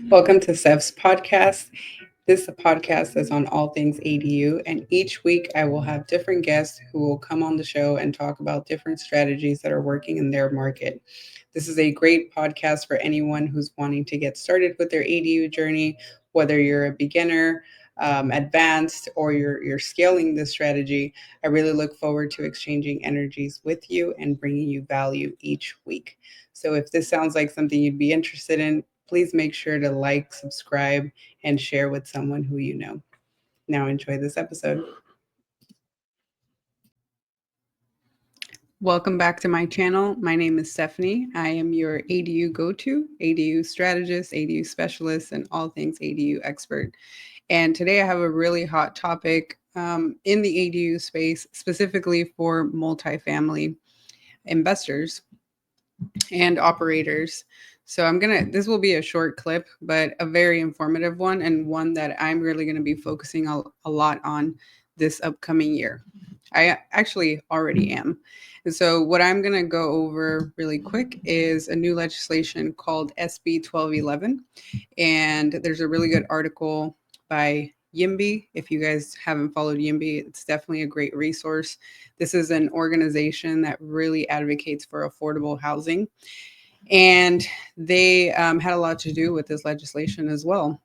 Welcome to Seth's podcast. This podcast is on all things ADU, and each week I will have different guests who will come on the show and talk about different strategies that are working in their market. This is a great podcast for anyone who's wanting to get started with their ADU journey, whether you're a beginner, advanced, or you're scaling this strategy. I really look forward to exchanging energies with you and bringing you value each week. So if this sounds like something you'd be interested in, please make sure to like, subscribe, and share with someone who you know. Now, enjoy this episode. Welcome back to my channel. My name is Stephanie. I am your ADU go-to, ADU strategist, ADU specialist, and all things ADU expert. And today I have a really hot topic in the ADU space, specifically for multifamily investors and operators. So this will be a short clip, but a very informative one, and one that I'm really going to be focusing a lot on this upcoming year. I actually already am. And so what I'm going to go over really quick is a new legislation called SB 1211. And there's a really good article by YIMBY. If you guys haven't followed YIMBY, it's definitely a great resource. This is an organization that really advocates for affordable housing. And they had a lot to do with this legislation as well.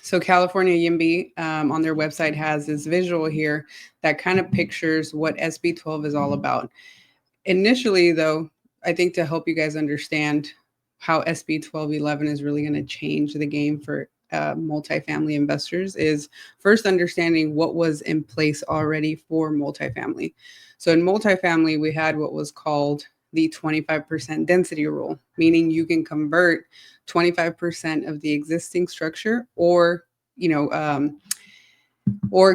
So California YIMBY on their website has this visual here that kind of pictures what SB 12 is all about. Initially, though, I think to help you guys understand how SB 1211 is really going to change the game for multifamily investors is first understanding what was in place already for multifamily. So in multifamily, we had what was called the 25% density rule, meaning you can convert 25% of the existing structure or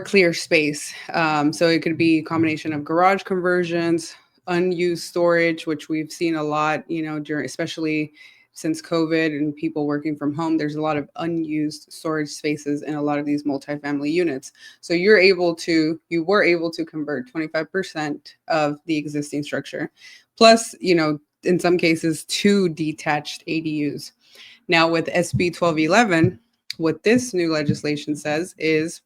clear space. So it could be a combination of garage conversions, unused storage, which we've seen a lot, during, especially since COVID and people working from home. There's a lot of unused storage spaces in a lot of these multifamily units. So you were able to convert 25% of the existing structure, plus, in some cases, 2 detached ADUs. Now with SB 1211, what this new legislation says is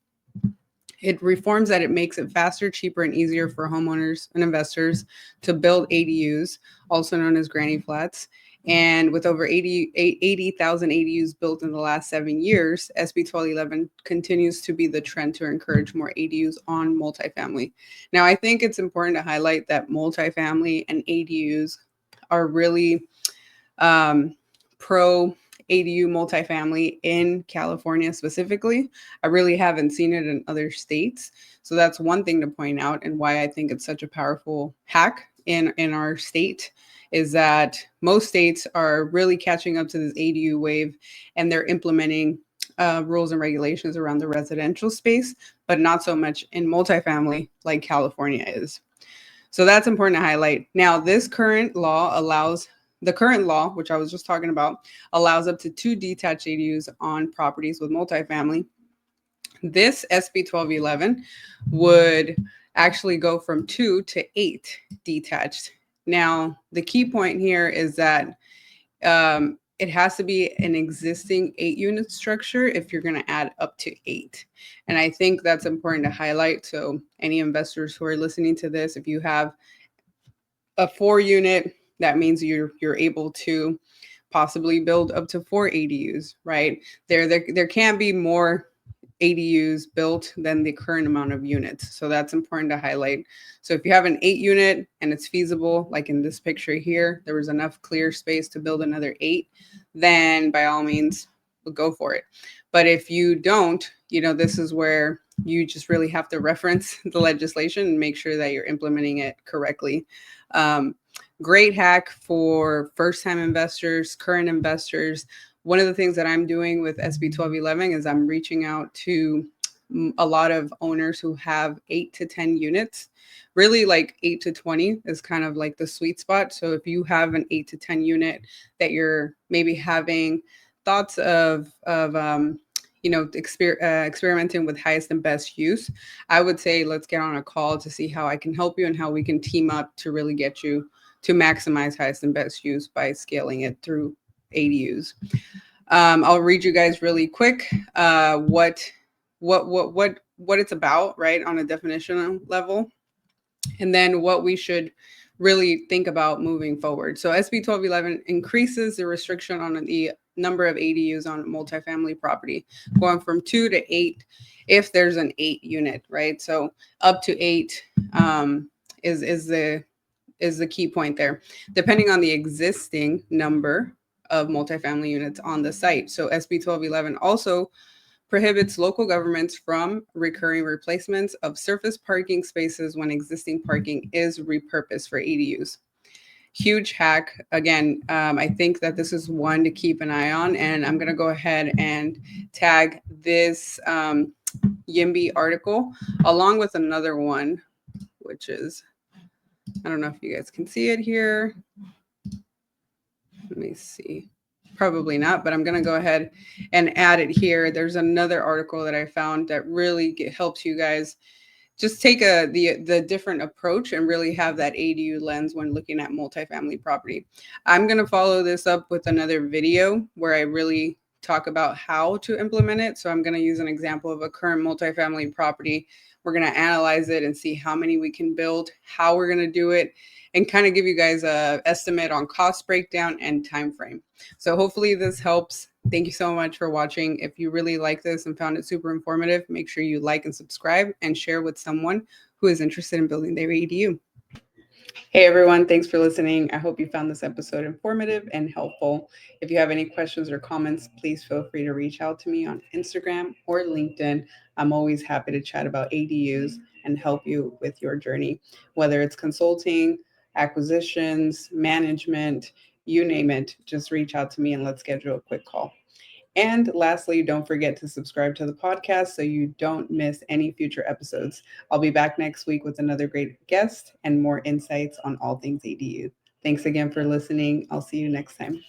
it reforms that it makes it faster, cheaper, and easier for homeowners and investors to build ADUs, also known as granny flats. And with over 80,000 ADUs built in the last 7 years, SB 1211 continues to be the trend to encourage more ADUs on multifamily. Now, I think it's important to highlight that multifamily and ADUs are really pro ADU multifamily in California specifically. I really haven't seen it in other states. So that's one thing to point out, and why I think it's such a powerful hack in our state is that most states are really catching up to this ADU wave, and they're implementing rules and regulations around the residential space, but not so much in multifamily like California is. So that's important to highlight. Now, the current law, which I was just talking about, allows up to 2 detached ADUs on properties with multifamily. This SB 1211 would actually go from 2 to 8 detached. Now, the key point here is that it has to be an existing 8-unit structure if you're going to add up to 8. And I think that's important to highlight. So any investors who are listening to this, if you have a 4-unit, that means you're able to possibly build up to 4 ADUs, right? There can be more ADUs built than the current amount of units. So that's important to highlight. So if you have an 8-unit and it's feasible, like in this picture here, there was enough clear space to build another 8, then by all means, we'll go for it. But if you don't, this is where you just really have to reference the legislation and make sure that you're implementing it correctly. Great hack for first-time investors, current investors. One of the things that I'm doing with SB 1211 is I'm reaching out to a lot of owners who have 8 to 10 units. Really, like 8 to 20 is kind of like the sweet spot. So if you have an 8 to 10 unit that you're maybe having thoughts of experimenting with highest and best use, I would say let's get on a call to see how I can help you and how we can team up to really get you to maximize highest and best use by scaling it through ADUs. I'll read you guys really quick what it's about, right, on a definition level, and then what we should really think about moving forward. So SB 1211 increases the restriction on the number of ADUs on multifamily property, going from 2 to 8 if there's an 8 unit, right? So up to 8 is the key point there, depending on the existing number of multifamily units on the site. So SB 1211 also prohibits local governments from recurring replacements of surface parking spaces when existing parking is repurposed for ADUs. Huge hack. Again, I think that this is one to keep an eye on, and I'm going to go ahead and tag this YIMBY article along with another one, which is, I don't know if you guys can see it here. Let me see. Probably not, but I'm going to go ahead and add it here. There's another article that I found that really helps you guys just take the different approach and really have that ADU lens when looking at multifamily property. I'm going to follow this up with another video where I really talk about how to implement it. So I'm going to use an example of a current multifamily property. We're going to analyze it and see how many we can build, how we're going to do it, and kind of give you guys a estimate on cost breakdown and time frame. So hopefully this helps. Thank you so much for watching. If you really like this and found it super informative, make sure you like and subscribe and share with someone who is interested in building their ADU. Hey everyone, thanks for listening. I hope you found this episode informative and helpful. If you have any questions or comments, please feel free to reach out to me on Instagram or LinkedIn. I'm always happy to chat about ADUs and help you with your journey, whether it's consulting, acquisitions, management, you name it. Just reach out to me and let's schedule a quick call. And lastly, don't forget to subscribe to the podcast so you don't miss any future episodes. I'll be back next week with another great guest and more insights on all things ADU. Thanks again for listening. I'll see you next time.